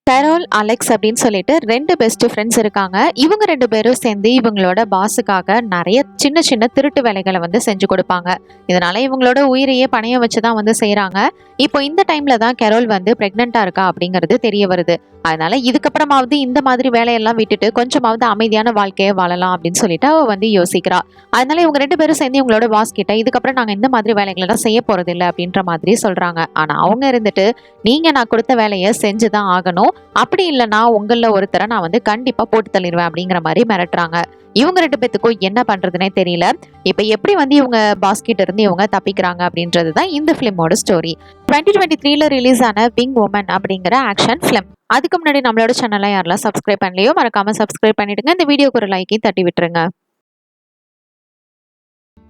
Carol, Alex அப்படின்னு சொல்லிட்டு 2 best friends இருக்காங்க. இவங்க 2 பேரும் சேர்ந்து இவங்களோட பாஸுக்காக நெறைய சின்ன சின்ன திருட்டு வேலைகள வந்து செஞ்சு குடுப்பாங்க. இதனால இவங்களோட உயிரையே பணயம் வச்சு தான் வந்து செய்றாங்க. இப்போ இந்த டைம்ல தான் கரோல் வந்து பிரெக்னன்ட்டா இருக்கா அப்படிங்கிறது தெரிய வருது. அதனால இதுக்கப்புறமாவது இந்த மாதிரி வேலையெல்லாம் விட்டுட்டு கொஞ்சமாவது அமைதியான வாழ்க்கைய வாழலாம் அப்படின்னு சொல்லிட்டு அவ வந்து யோசிக்கிறா. அதனால இவங்க 2 பேரும் சேர்ந்து இவங்களோட பாஸ் கிட்ட இதுக்கப்புறம் நாங்க இந்த மாதிரி வேலைகளெல்லாம் செய்ய போறதில்ல அப்படின்ற மாதிரி சொல்றாங்க. ஆனா அவங்க இருந்துட்டு, நீங்க நான் குடுத்த வேலைய செஞ்சு தான் ஆகணும். அப்படி இல்லைன்னா உங்கள ஒருத்தரை நான் வந்து கண்டிப்பா போட்டு தள்ளிடுவேன் அப்படிங்கிற மாதிரி மிரட்டுறாங்க. இவங்க 2 பேத்துக்கும் என்ன பண்றதுனே தெரியல. இப்ப எப்படி வந்து இவங்க பாஸ்கிட்ட இருந்து இவங்க தப்பிக்கிறாங்க அப்படின்றது தான் இந்த பிலிமோட ஸ்டோரி. 2023ல ரிலீஸ் ஆன விங் உமன் அப்படிங்கிற ஆக்ஷன் பிலிம். அதுக்கு முன்னாடி நம்மளோட சேனலை யாரெல்லாம் சப்ஸ்கிரைப் பண்ணலையோ மறக்காம சப்ஸ்கிரைப் பண்ணிடுங்க. இந்த வீடியோக்கு ஒரு லைக்கையும் தட்டி விட்டுருங்க.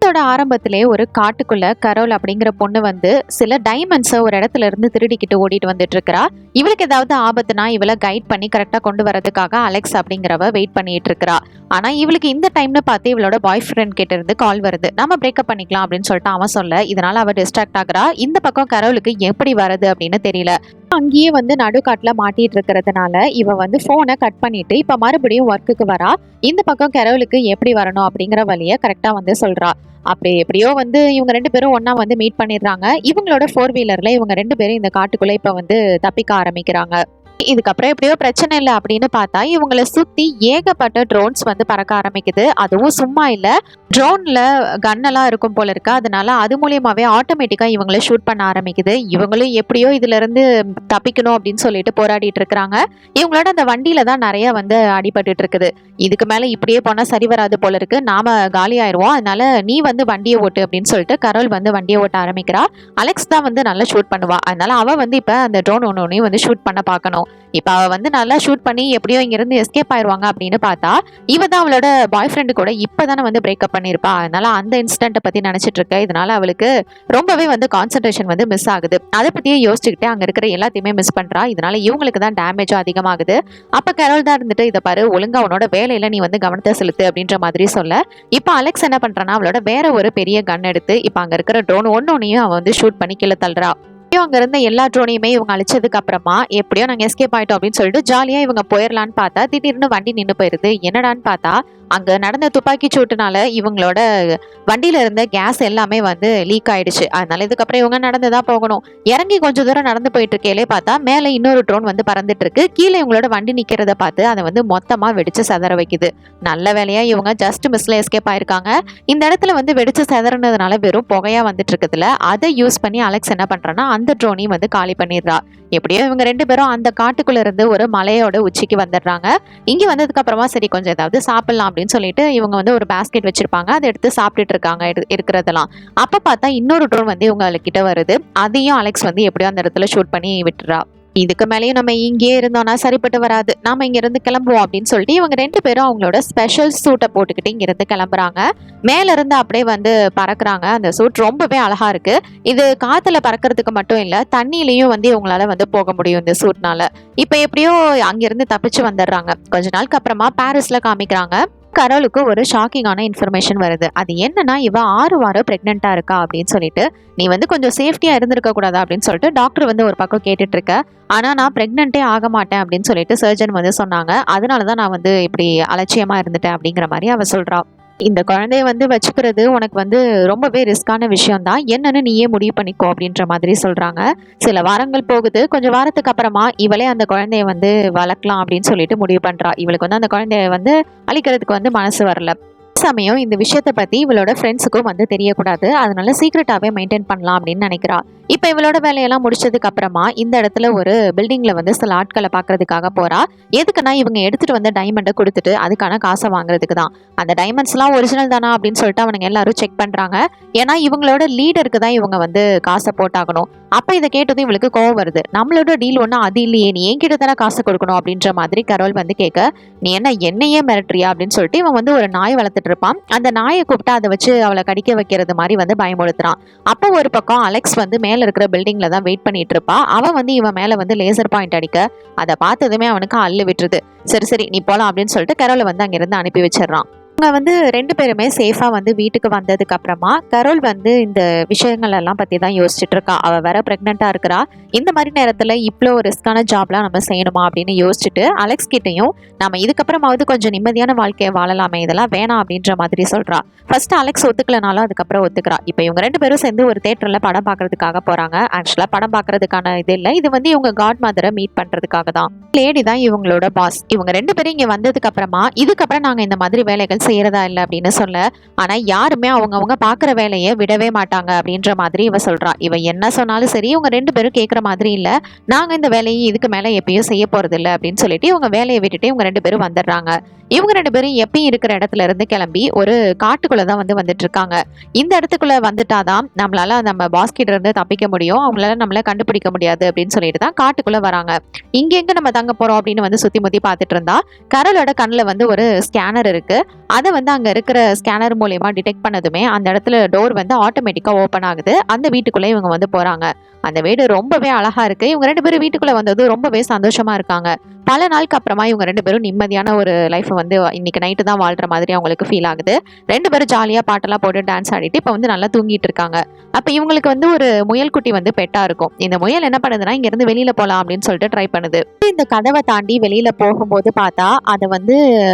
படத்தோட ஆரம்பத்திலே ஒரு காட்டுக்குள்ள கரோல் அப்படிங்கிற பொண்ணு வந்து சில டைமண்ட்ஸை ஒரு இடத்துல இருந்து திருடிக்கிட்டு ஓடிட்டு வந்துட்டு இருக்கா. இவளுக்கு ஏதாவது ஆபத்துனா இவளை கைட் பண்ணி கரெக்டா கொண்டு வரதுக்காக அலெக்ஸ் அப்படிங்கிறவ வெயிட் பண்ணிட்டு இருக்கா. ஆனா இவளுக்கு இந்த டைம்னு பார்த்து இவளோட பாய் ஃப்ரெண்ட் கிட்ட இருந்து கால் வருது. நம்ம பிரேக்கப் பண்ணிக்கலாம் அப்படின்னு சொல்லிட்டு அவன் சொல்ல, இதனால அவ டிஸ்ட்ராக்ட் ஆகுறா. இந்த பக்கம் கரோலுக்கு எப்படி வருது அப்படின்னு தெரியல. அங்கேயே வந்து நடுக்காட்டுல மாட்டிட்டு இருக்கிறதுனால இவ வந்து போனை கட் பண்ணிட்டு இப்ப மறுபடியும் ஒர்க்குக்கு வரா. இந்த பக்கம் கரோலுக்கு எப்படி வரணும் அப்படிங்கிற வழிய கரெக்டா வந்து சொல்றா. அப்படி எப்படியோ வந்து இவங்க 2 பேரும் ஒண்ணா வந்து மீட் பண்ணிடுறாங்க. இவங்களோட 4 வீலர்ல இவங்க 2 பேரும் இந்த காட்டுக்குள்ள இப்ப வந்து தப்பிக்க ஆரம்பிக்கிறாங்க. இதுக்கப்புறம் எப்படியோ பிரச்சனை இல்லை அப்படின்னு பார்த்தா இவங்களை சுத்தி ஏகப்பட்ட ட்ரோன்ஸ் வந்து பறக்க ஆரம்பிக்குது. அதுவும் சும்மா இல்ல, ட்ரோன்ல கன்னெல்லாம் இருக்கும் போல இருக்கு. அதனால அது மூலியமாவே ஆட்டோமேட்டிக்கா இவங்களை ஷூட் பண்ண ஆரம்பிக்குது. இவங்களும் எப்படியோ இதுல இருந்து தப்பிக்கணும் அப்படின்னு சொல்லிட்டு போராடிட்டு இருக்கிறாங்க. இவங்களோட அந்த வண்டியில தான் நிறைய வந்து அடிபட்டுட்டு இருக்குது. இதுக்கு மேல இப்படியே போனா சரி வராது போல இருக்கு, நாம காலி ஆயிடுவோம், அதனால நீ வந்து வண்டியை ஓட்டு அப்படின்னு சொல்லிட்டு கரோல் வந்து வண்டியை ஓட்ட ஆரம்பிக்கிறா. அலெக்ஸ் தான் வந்து நல்லா ஷூட் பண்ணுவா. அதனால அவ வந்து இப்ப அந்த ட்ரோன் ஒன்னொன்னையும் வந்து ஷூட் பண்ண பார்க்கணும். இப்ப அவ வந்து நல்லா ஷூட் பண்ணி எப்படியோ இங்க இருந்து எஸ்கேப் ஆயிருவாங்க அப்படின்னு பார்த்தா இவ தான் அவளோட பாய் ஃப்ரெண்டு கூட இப்பதானே வந்து பிரேக்கப் பண்ணிருப்பா. அதனால அந்த இன்சிடென்ட்டை பத்தி நினைச்சிட்டு இருக்க. இதனால அவளுக்கு ரொம்பவே வந்து கான்சென்ட்ரேஷன் வந்து மிஸ் ஆகுது. அதை பத்தியே யோசிச்சுக்கிட்டே அங்க இருக்கிற எல்லாத்தையுமே மிஸ் பண்றா. இதனால இவங்களுக்கு தான் டேமேஜும் அதிகமாகுது. அப்ப கரோல் தான் இருந்துட்டு, இதை பாரு, ஒழுங்கா உன்னோட வேலையில நீ வந்து கவனத்தை செலுத்து அப்படின்ற மாதிரி சொல்ல, இப்ப அலெக்ஸ் என்ன பண்றான்னா அவளோட வேற ஒரு பெரிய கன் எடுத்து இப்ப அங்க இருக்கிற ட்ரோன் ஒன்னொன்னையும் அவன் வந்து ஷூட் பண்ணி கீழே தள்ளுறா. அங்க இருந்த எல்லா ட்ரோனையுமே இவங்க அழிச்சதுக்கு அப்புறமா எப்படியோ நாங்க எஸ்கேப் ஆயிட்டோம் அப்படின்னு சொல்லிட்டு ஜாலியா இவங்க போயிடலான்னு பார்த்தா திடீர்னு வண்டி நின்று போயிருது. என்னடான்னு பார்த்தா அங்க நடந்த துப்பாக்கி சூட்டுனால இவங்களோட வண்டியில இருந்த கேஸ் எல்லாமே வந்து லீக் ஆயிடுச்சு. அதனால இதுக்கப்புறம் இவங்க நடந்துதான் போகணும். இறங்கி கொஞ்சம் தூரம் நடந்து போயிட்டு இருக்கேலே பார்த்தா மேல இன்னொரு ட்ரோன் வந்து பறந்துட்டு இருக்கு. கீழே இவங்களோட வண்டி நிக்கிறத பார்த்து அதை வந்து மொத்தமா வெடிச்சு செதற வைக்குது. நல்ல வேலையா இவங்க ஜஸ்ட் மிஸ்ல எஸ்கேப் ஆயிருக்காங்க. இந்த இடத்துல வந்து வெடிச்சு செதறனதுனால வெறும் புகையா வந்துட்டு இருக்குதுல, அதை யூஸ் பண்ணி அலெக்ஸ் என்ன பண்றான்னா அந்த ட்ரோனையும் வந்து காலி பண்ணிடுறா. எப்படியோ இவங்க 2 பேரும் அந்த காட்டுக்குள்ள இருந்து ஒரு மலையோட உச்சிக்கு வந்துடுறாங்க. இங்க வந்ததுக்கு அப்புறமா சரி கொஞ்சம் ஏதாவது சாப்பிடலாம் அப்படின்னு சொல்லிட்டு இவங்க வந்து ஒரு பாஸ்கெட் வச்சிருப்பாங்க. அதை எடுத்து சாப்பிட்டுட்டு இருக்காங்க இருக்கிறதெல்லாம். அப்ப பார்த்தா இன்னொரு ட்ரோன் வந்து இவங்க கிட்ட வருது. அதையும் அலெக்ஸ் வந்து எப்படியோ அந்த இடத்துல ஷூட் பண்ணி விட்டுறா. இதுக்கு மேலேயும் நம்ம இங்கே இருந்தோம்னா சரிப்பட்டு வராது, நாம இங்க இருந்து கிளம்புவோம் அப்படின்னு சொல்லிட்டு இவங்க 2 பேரும் அவங்களோட ஸ்பெஷல் சூட்டை போட்டுக்கிட்டு இங்க இருந்து கிளம்புறாங்க. மேல இருந்து அப்படியே வந்து பறக்குறாங்க. அந்த சூட் ரொம்பவே அழகா இருக்கு. இது காத்துல பறக்கிறதுக்கு மட்டும் இல்ல, தண்ணியிலையும் வந்து இவங்களால வந்து போக முடியும் இந்த சூட்னால. இப்ப எப்படியோ அங்கிருந்து தப்பிச்சு வந்துடுறாங்க. கொஞ்ச நாளுக்கு அப்புறமா பாரிஸ்ல காமிக்கிறாங்க. கரோலுக்கு ஒரு ஷாக்கிங்கான இன்ஃபர்மேஷன் வருது. அது என்னன்னா, இவ 6 வாரம் பிரெக்னெண்டா இருக்கா அப்படின்னு சொல்லிட்டு, நீ வந்து கொஞ்சம் சேஃப்டியா இருந்திருக்க கூடாதா அப்படின்னு சொல்லிட்டு டாக்டர் வந்து ஒரு பக்கம் கேட்டுட்டு இருக்க. ஆனா நான் பிரெக்னென்ட்டே ஆக மாட்டேன் அப்படின்னு சொல்லிட்டு சர்ஜன் வந்து சொன்னாங்க. அதனாலதான் நான் வந்து இப்படி அலட்சியமா இருந்துட்டேன் அப்படிங்கிற மாதிரி அவ சொல்றா. இந்த குழந்தைய வந்து வச்சுக்கிறது உனக்கு வந்து ரொம்பவே ரிஸ்கான விஷயம் தான், என்னன்னு நீயே முடிவு பண்ணிக்கோ அப்படின்ற மாதிரி சொல்றாங்க. சில வாரங்கள் போகுது. கொஞ்சம் வாரத்துக்கு அப்புறமா இவளே அந்த குழந்தைய வந்து வளர்க்கலாம் அப்படின்னு சொல்லிட்டு முடிவு பண்றா. இவளுக்கு வந்து அந்த குழந்தைய வந்து அழிக்கிறதுக்கு வந்து மனசு வரல. சமயம் இந்த விஷயத்தை பத்தி இவளோட ஃப்ரெண்ட்ஸுக்கும் வந்து தெரியக்கூடாது, அதனால சீக்ரெட்டாவே மெயின்டைன் பண்ணலாம் அப்படின்னு நினைக்கிறா. இப்ப இவளோட வேலையெல்லாம் முடிச்சதுக்கு அப்புறமா இந்த இடத்துல ஒரு பில்டிங்ல வந்து சில ஆட்களை பாக்குறதுக்காக போறா. எதுக்குன்னா இவங்க எடுத்துட்டு வந்த டைமண்டை கொடுத்துட்டு அதுக்கான காசை வாங்குறதுக்கு தான். அந்த டைமண்ட்ஸ் எல்லாம் ஒரிஜினல் தானா அப்படின்னு சொல்லிட்டு அவனுங்க எல்லாரும் செக் பண்றாங்க. ஏன்னா இவங்களோட லீடருக்கு தான் இவங்க வந்து காசை போட்டாகணும். அப்ப இதை கேட்டதும் இவளுக்கு கோவம் வருது. நம்மளோட டீல் ஒன்னும் அது இல்லையே, நீ என்கிட்ட தானே காசு கொடுக்கணும் அப்படின்ற மாதிரி கரோல் வந்து கேட்க, நீ என்ன என்னையே மிரட்டுறியா அப்படின்னு சொல்லிட்டு இவன் வந்து ஒரு நாய் வளர்த்துட்டு இருப்பான். அந்த நாயை கூப்பிட்டு அதை வச்சு அவளை கடிக்க வைக்கிறது மாதிரி வந்து பயமுறுத்துறான். அப்போ ஒரு பக்கம் அலெக்ஸ் வந்து மேல இருக்கிற பில்டிங்ல தான் வெயிட் பண்ணிட்டு இருப்பா. அவன் வந்து இவன் மேல வந்து லேசர் பாயிண்ட் அடிக்க அதை பார்த்ததுமே அவனுக்கு அள்ளு விட்டுருது. சரி சரி நீ போலாம் அப்படின்னு சொல்லிட்டு கரோலை வந்து அங்கிருந்து அனுப்பி வச்சிடறான். அவங்க வந்து 2 பேருமே சேஃபா வந்து வீட்டுக்கு வந்ததுக்கு அப்புறமா கரோல் வந்து இந்த விஷயங்கள் எல்லாம் பத்தி தான் யோசிச்சுட்டு இருக்கா. அவ வேற பிரெக்னெண்டா இருக்கிறா. இந்த மாதிரி நேரத்துல இவ்ளோ ரிஸ்கான ஜாப்லாம் நம்ம செய்யணுமா அப்படின்னு யோசிச்சுட்டு அலெக்ஸ் கிட்டயும் நம்ம இதுக்கப்புறமாவது கொஞ்சம் நிம்மதியான வாழ்க்கையை வாழலாமே, இதெல்லாம் வேணாம் அப்படின்ற மாதிரி சொல்றா. ஃபர்ஸ்ட் அலெக்ஸ் ஒத்துக்கலனாலும் அதுக்கப்புறம் ஒத்துக்கிறா. இப்போ இவங்க 2 பேரும் சேர்ந்து ஒரு தியேட்டர்ல படம் பார்க்கறதுக்காக போறாங்க. ஆக்சுவலா படம் பார்க்கறதுக்கான இது இல்லை, இது வந்து இவங்க காட் மதரை மீட் பண்றதுக்காக தான். லேடி தான் இவங்களோட பாஸ். இவங்க 2 பேரும் இங்க வந்ததுக்கு அப்புறமா இதுக்கப்புறம் நாங்க இந்த மாதிரி வேலைகள் செய்யறதா இல்லை அப்படின்னு சொல்ல, ஆனா யாருமே அவங்கவுங்க பாக்குற வேலையை விடவே மாட்டாங்க அப்படின்ற மாதிரி இவ சொல்றா. இவ என்ன சொன்னாலும் சரி இவங்க 2 பேரும் கேட்குற மாதிரி இல்ல, நாங்க இந்த வேலையை இதுக்கு மேல எப்பயும் செய்ய போறது இல்லை அப்படின்னு சொல்லிட்டு இவங்க வேலையை விட்டுட்டு இவங்க 2 பேரும் வந்துடுறாங்க. இவங்க 2 பேரும் எப்பயும் இருக்கிற இடத்துல இருந்து கிளம்பி ஒரு காட்டுக்குள்ளதான் வந்துட்டு இருக்காங்க. இந்த இடத்துக்குள்ள வந்துட்டாதான் நம்மளால நம்ம பாஸ்கிட்ட இருந்து தப்பிக்க முடியும், அவங்களால நம்மள கண்டுபிடிக்க முடியாது அப்படின்னு சொல்லிட்டு தான் காட்டுக்குள்ள வராங்க. இங்க எங்க நம்ம தங்க போறோம் அப்படின்னு வந்து சுத்தி முத்தி பார்த்துட்டு இருந்தா கரலோட கண்ணில் வந்து ஒரு ஸ்கேனர் இருக்கு. அதை வந்து அங்க இருக்கிற ஸ்கேனர் மூலியமா டிடெக்ட் பண்ணதுமே அந்த இடத்துல டோர் வந்து ஆட்டோமேட்டிக்கா ஓப்பன் ஆகுது. அந்த வீட்டுக்குள்ள இவங்க வந்து போறாங்க. அந்த வீடு ரொம்பவே அழகா இருக்கு. இவங்க 2 பேரும் வீட்டுக்குள்ள வந்தது ரொம்பவே சந்தோஷமா இருக்காங்க. பல நாளுக்கு அப்புறமா இவங்க 2 பேரும் நிம்மதியான ஒரு லைஃப் வந்து இன்னைக்கு நைட்டு தான் வாழ்ற மாதிரி அவங்களுக்கு ஃபீல் ஆகுது. 2 பேரும் ஜாலியா பாட்டெல்லாம் போட்டு டான்ஸ் ஆடிட்டு இப்ப வந்து நல்லா தூங்கிட்டு இருக்காங்க. அப்ப இவங்களுக்கு வந்து ஒரு முயல் குட்டி வந்து பெட்டா இருக்கும். இந்த முயல் என்ன பண்ணுதுன்னா இங்க இருந்து வெளியில போலாம் அப்படின்னு சொல்லிட்டு ட்ரை பண்ணுது. இந்த கதவை தாண்டி வெளியில போகும்போது பார்த்தா அதை வந்து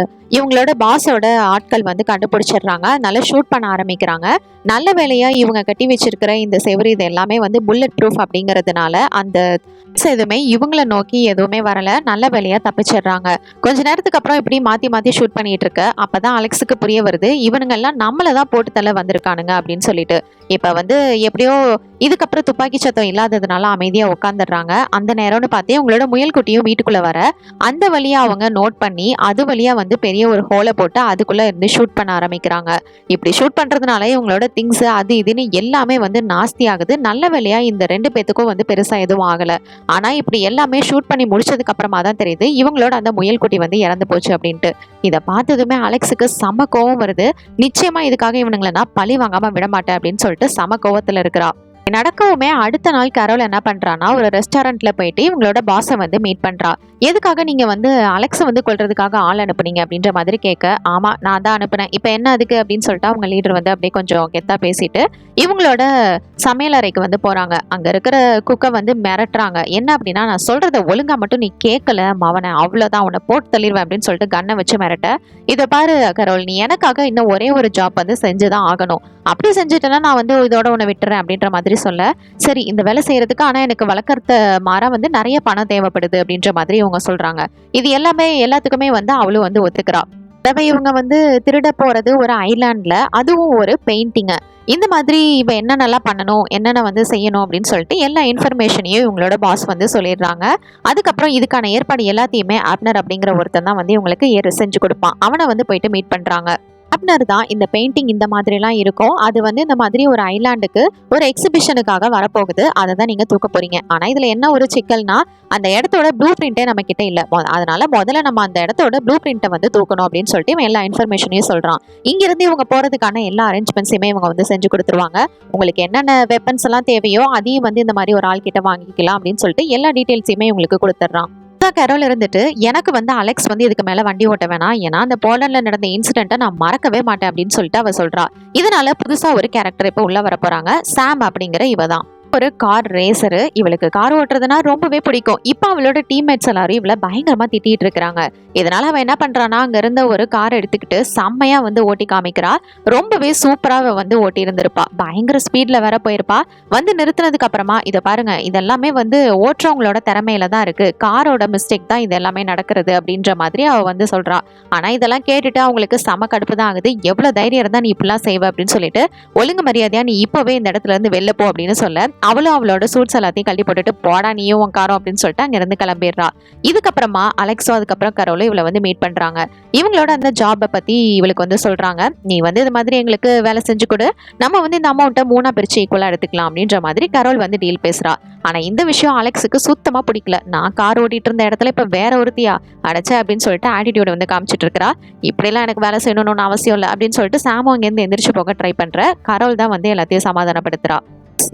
இவங்களோட பாஸோட ஆட்கள் வந்து கண்டுபிடிச்சிடுறாங்க. அதனால ஷூட் பண்ண ஆரம்பிக்கிறாங்க. நல்ல வேலையா இவங்க கட்டி வச்சிருக்கிற இந்த செவரு இது எல்லாமே வந்து புல்லட் ப்ரூஃப் அப்படிங்கிறதுனால அந்த எதுவுமே இவங்கள நோக்கி எதுவுமே வரல. நல்ல வேலையா தப்பிச்சிடுறாங்க. கொஞ்ச நேரத்துக்கு அப்புறம் இப்படி மாத்தி மாத்தி ஷூட் பண்ணிட்டு இருக்க அப்பதான் அலெக்ஸுக்கு புரிய வருது, இவனுங்க எல்லாம் நம்மளதான் போட்டு தள்ள வந்திருக்கானுங்க அப்படின்னு சொல்லிட்டு. இப்ப வந்து எப்படியோ இதுக்கப்புறம் துப்பாக்கி சத்தம் இல்லாததுனால அமைதியா உட்காந்துடுறாங்க. அந்த நேரம்னு பார்த்து உங்களோட முயல் குட்டியும் வீட்டுக்குள்ள வர அந்த வழியா அவங்க நோட் பண்ணி அது வழியா வந்து பெரிய ஒரு ஹோலை போட்டு அதுக்குள்ள இருந்து ஷூட் பண்ண ஆரம்பிக்கிறாங்க. இப்படி ஷூட் பண்றதுனால இவங்களோட திங்ஸ் அது இதுன்னு எல்லாமே வந்து நாஸ்தி ஆகுது. நல்ல வேலையா இந்த 2 பேத்துக்கும் வந்து பெருசா எதுவும் ஆகல. ஆனா இப்படி எல்லாமே ஷூட் பண்ணி முடிச்சதுக்கு அப்புறமா தான் தெரியுது இவங்களோட அந்த முயல் குட்டி வந்து இறந்து போச்சு அப்படின்ட்டு. இதை பார்த்ததுமே அலெக்ஸுக்கு செம கோவம் வருது. நிச்சயமா இதுக்காக இவனுங்களை நான் பழி வாங்காம விட மாட்டேன் அப்படின்னு சொல்லிட்டு செம கோவத்துல இருக்கிறா. நடக்கவுமே அடுத்த நாள் கரோல் என்ன பண்றான்னா ஒரு ரெஸ்டாரண்ட்ல போயிட்டு இவங்களோட பாஸை வந்து மீட் பண்றா. எதுக்காக நீங்க வந்து அலெக்ஸை வந்து கொல்றதுக்காக ஆள் அனுப்புனீங்க அப்படின்ற மாதிரி கேட்க, ஆமா நான் தான் அனுப்புனேன், இப்ப என்ன அதுக்கு அப்படின்னு சொல்லிட்டு அவங்க லீடர் வந்து அப்படியே கொஞ்சம் கெத்தா பேசிட்டு இவங்களோட சமையல் அறைக்கு வந்து போறாங்க. அங்க இருக்கிற குக்கை வந்து மிரட்டுறாங்க. என்ன அப்படின்னா நான் சொல்றத ஒழுங்கா மட்டும் நீ கேட்கல மவனை அவ்வளவுதான் உன்னை போட்டு தள்ளிடுவேன் அப்படின்னு சொல்லிட்டு கண்ணை வச்சு மிரட்ட, இதை பாரு கரோல் நீ எனக்காக இன்னும் ஒரே ஒரு ஜாப் வந்து செஞ்சுதான் ஆகணும், அப்படி செஞ்சுட்டேன்னா நான் வந்து இதோட உன்னை விட்டுறேன் அப்படின்ற மாதிரி சொல்ல, சரி இந்த வேலை செய்யறதுக்கு ஆனா எனக்கு வளர்க்கறத மாறா வந்து நிறைய பணம் தேவைப்படுது அப்படின்ற மாதிரி இவங்க சொல்றாங்க. இது எல்லாத்துக்குமே வந்து அவளும் வந்து ஒத்துக்கிறா. இவங்க வந்து திருட போறது ஒரு ஐலாண்ட்ல, அதுவும் ஒரு பெயிண்டிங்க. இந்த மாதிரி இவ என்னென்னலாம் பண்ணணும் என்னென்ன வந்து செய்யணும் அப்படின்னு சொல்லிட்டு எல்லா இன்ஃபர்மேஷனையும் இவங்களோட பாஸ் வந்து சொல்லிடுறாங்க. அதுக்கப்புறம் இதுக்கான ஏற்பாடு எல்லாத்தையுமே ஆப்னர் அப்படிங்கிற ஒருத்தன் தான் வந்து இவங்களுக்கு செஞ்சு கொடுப்பான். அவனை வந்து போயிட்டு மீட் பண்றாங்க. ஆப்னர் தான் இந்த பெயிண்டிங் இந்த மாதிரிலாம் இருக்கும், அது வந்து இந்த மாதிரி ஒரு ஐலாண்டுக்கு ஒரு எக்ஸிபிஷனுக்காக வரப்போகுது, அதை தான் நீங்க தூக்க போறீங்க. ஆனா இதுல என்ன ஒரு சிக்கல்னா அந்த இடத்தோட ப்ளூ பிரிண்டே நம்ம கிட்ட இல்ல. அதனால முதல்ல நம்ம அந்த இடத்தோட ப்ளூ பிரிண்ட்டை வந்து தூக்கணும் அப்படின்னு சொல்லிட்டு இவன் எல்லா இன்ஃபர்மேஷனையும் சொல்றான். இங்கிருந்து இவங்க போறதுக்கான எல்லா அரேஞ்ச்மெண்ட்ஸுமே இவங்க வந்து செஞ்சு கொடுத்துருவாங்க. உங்களுக்கு என்னென்ன வெப்பன்ஸ் எல்லாம் தேவையோ அதையும் வந்து இந்த மாதிரி ஒரு ஆள் கிட்ட வாங்கிக்கலாம் அப்படின்னு சொல்லிட்டு எல்லா டீட்டெயில்ஸையுமே உங்களுக்கு கொடுத்துட்றான். கரோல் இருந்துட்டு எனக்கு வந்து அலெக்ஸ் வந்து இதுக்கு மேல வண்டி ஓட்ட வேணாம், ஏன்னா அந்த போலண்ட்ல நடந்த இன்சிடென்ட்டை நான் மறக்கவே மாட்டேன் அப்படின்னு சொல்லிட்டு அவ சொல்றா. இதனால புதுசா ஒரு கேரக்டர் இப்ப உள்ள வர போறாங்க. சாம் அப்படிங்கிற இவ தான் ஒரு கார் ரேசரு. இவளுக்கு கார் ஓட்டுறதுனா ரொம்பவே பிடிக்கும். இப்போ அவளோட டீம்மேட்ஸ் எல்லாரும் இவளை பயங்கரமா திட்டிட்டு இருக்கிறாங்க. இதனால அவன் என்ன பண்றானா அங்க இருந்த ஒரு கார் எடுத்துக்கிட்டு செம்மையா வந்து ஓட்டி காமிக்கிறா. ரொம்பவே சூப்பரா வந்து ஓட்டி இருந்திருப்பா. பயங்கர ஸ்பீட்ல வேற போயிருப்பா. வந்து நிறுத்தினதுக்கு அப்புறமா இதை பாருங்க இதெல்லாமே வந்து ஓட்டுறவங்களோட திறமையில தான் இருக்கு, காரோட மிஸ்டேக் தான் இது எல்லாமே நடக்கிறது அப்படின்ற மாதிரி அவ வந்து சொல்றா. ஆனா இதெல்லாம் கேட்டுட்டு அவங்களுக்கு செம கடுப்பு தான் ஆகுது. எவ்வளவு தைரியம் இருந்தா நீ இப்படிலாம் செய்வ அப்படின்னு சொல்லிட்டு ஒழுங்கு மரியாதையா நீ இப்பவே இந்த இடத்துல இருந்து வெளில போ அப்படின்னு சொல்ல, அவளும் அவளோட சூட்ஸ் எல்லாத்தையும் கழட்டி போட்டுட்டு போடா நீயும் உன் காரம் அப்படின்னு சொல்லிட்டு அங்க இருந்து கிளம்பிடுறா. இதுக்கப்புறமா அலெக்ஸோ அதுக்கப்புறம் கரோலும் இவளை வந்து மீட் பண்றாங்க. இவங்களோட அந்த ஜாபை பத்தி இவளுக்கு வந்து சொல்றாங்க. நீ வந்து இது மாதிரி எங்களுக்கு வேலை செஞ்சு கொடு, நம்ம வந்து இந்த அமௌண்ட்டை 3 பிரிச்சு ஈக்குவலா எடுத்துக்கலாம் அப்படின்ற மாதிரி கரோல் வந்து டீல் பேசுறா. ஆனா இந்த விஷயம் அலெக்ஸுக்கு சுத்தமா பிடிக்கல. நான் கார் ஓட்டிட்டு இருந்த இடத்துல இப்ப வேற ஒருத்தியா அடைச்ச அப்படின்னு சொல்லிட்டு ஆட்டிடியூட் வந்து காமிச்சிட்டு இருக்கா. இப்படிலாம் எனக்கு வேலை செய்யணும்னு அவசியம் இல்லை அப்படின்னு சொல்லிட்டு சாமோ அங்கேருந்து எந்திரிச்சு போக ட்ரை பண்ற. கரோல் தான் வந்து எல்லாத்தையும் சமாதானப்படுத்துறா.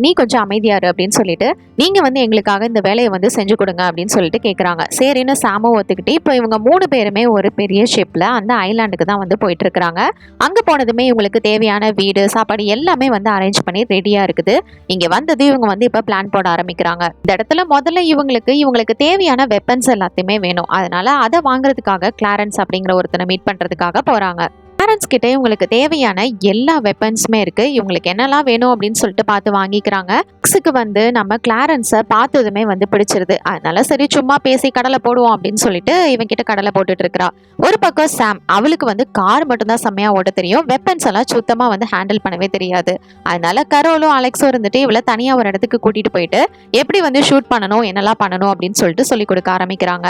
நீ கொஞ்சம் அமைதியாரு அப்படின்னு சொல்லிட்டு நீங்க வந்து எங்களுக்காக இந்த வேலையை வந்து செஞ்சு கொடுங்க அப்படின்னு சொல்லிட்டு கேட்குறாங்க. சரின்னு சாமும் ஒத்துக்கிட்டு இப்போ இவங்க 3 பேருமே ஒரு பெரிய ஷிப்ல அந்த ஐலாண்டுக்கு தான் வந்து போயிட்டு இருக்கிறாங்க. அங்க போனதுமே இவங்களுக்கு தேவையான வீடு சாப்பாடு எல்லாமே வந்து அரேஞ்ச் பண்ணி ரெடியா இருக்குது. இங்க வந்தது இவங்க வந்து இப்ப பிளான் போட ஆரம்பிக்கிறாங்க. இந்த இடத்துல முதல்ல இவங்களுக்கு தேவையான வெப்பன்ஸ் எல்லாத்தையுமே வேணும். அதனால அதை வாங்குறதுக்காக கிளாரன்ஸ் அப்படிங்கிற ஒருத்தனை மீட் பண்றதுக்காக போறாங்க. பேரண்ட்ஸ் கிட்ட இவங்களுக்கு தேவையான எல்லா வெப்பன்ஸுமே இருக்கு. இவங்களுக்கு என்னெல்லாம் வேணும் அப்படின்னு சொல்லிட்டு பார்த்து வாங்கிக்கிறாங்க. எக்ஸுக்கு வந்து நம்ம கிளாரன்ஸை பார்த்ததுமே வந்து பிடிச்சிருது. அதனால சரி சும்மா பேசி கடலை போடுவோம் அப்படின்னு சொல்லிட்டு இவங்க கிட்ட கடலை போட்டுட்டு இருக்கிறா. ஒரு பக்கம் சாம், அவளுக்கு வந்து கார் மட்டும்தான் செம்மையா ஓட்ட தெரியும். வெப்பன்ஸ் எல்லாம் சுத்தமா வந்து ஹேண்டில் பண்ணவே தெரியாது. அதனால கரோலும் அலெக்ஸும் இருந்துட்டு இவளை தனியா ஒரு இடத்துக்கு கூட்டிட்டு போயிட்டு எப்படி வந்து ஷூட் பண்ணணும் என்னெல்லாம் பண்ணணும் அப்படின்னு சொல்லிட்டு சொல்லி கொடுக்க ஆரம்பிக்கிறாங்க.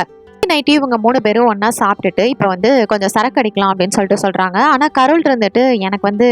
நைட்டு இவங்க 3 பேரும் ஒன்னா சாப்பிட்டுட்டு இப்போ வந்து கொஞ்சம் சரக்கு அடிக்கலாம் அப்படின்னு சொல்லிட்டு சொல்றாங்க. ஆனா கரோல் இருந்துட்டு எனக்கு வந்து